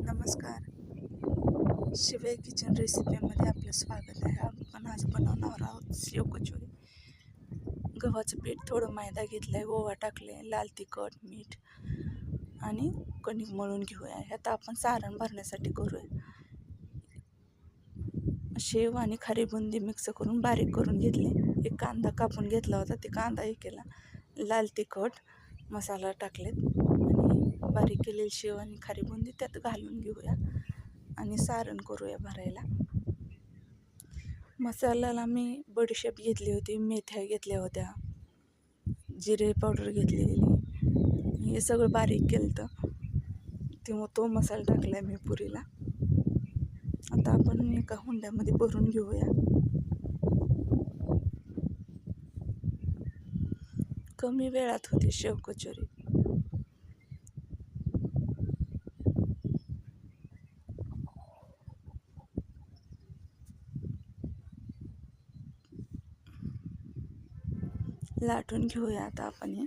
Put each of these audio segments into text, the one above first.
नमस्कार. शिवाय किचन रेसिपीमध्ये आपलं स्वागत आहे. आपण आज बनवणार आहोत शेव कचोरी. गव्हाचं पीठ, थोडं मैदा घेतलाय, ओवा टाकले, लाल तिखट, मीठ आणि कणिक मळून घेऊया. ह्यात आपण सारण भरण्यासाठी करूया. शेव आणि खारी बुंदी मिक्स करून बारीक करून घेतले. एक कांदा कापून घेतला होता, ते कांदा हे केला. लाल तिखट मसाला टाकलेत आणि बारीक केलेली शेव आणि खारी बुंदी त्यात घालून घेऊया आणि सारण करूया भरायला. मसाल्याला मी बडीशेप घेतली होती, मेथ्या घेतल्या होत्या, जिरे पावडर घेतलेली, हे सगळं बारीक केलं तेव्हा तो मसाला टाकला मी पुरीला. आता आपण एका हुंड्यामध्ये भरून घेऊया. कमी वेळात होती शेव कचोरी. लाटून घेऊया आता आपण हे.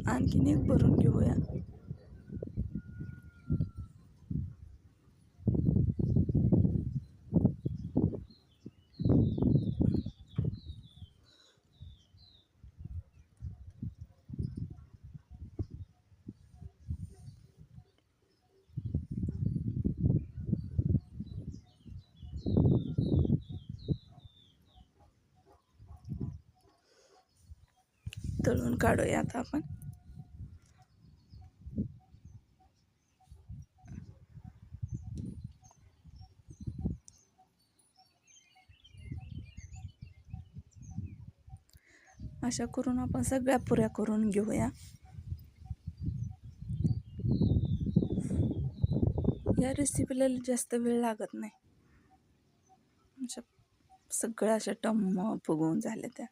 आणखीन एक भरून घेऊया. तळून काढूया आता आपण. अशा करून आपण सगळ्या पुऱ्या करून घेऊया. या रेसिपीला जास्त वेळ लागत नाही. अशा सगळ्या अशा टम्म फुगवून झाल्या त्या.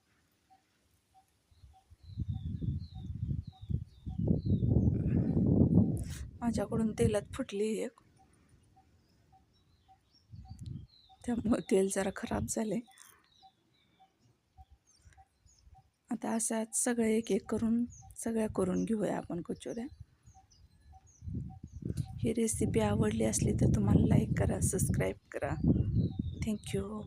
माझ्याकडून तेलात फुटली एक, त्यामुळे तेल जरा खराब झाले. आता असाच सगळ्या एक एक करून सगळ्या करून घेऊया आपण कचोऱ्या. ही रेसिपी आवडली असली तर तुम्हाला लाईक करा, सबस्क्राईब करा. थँक्यू.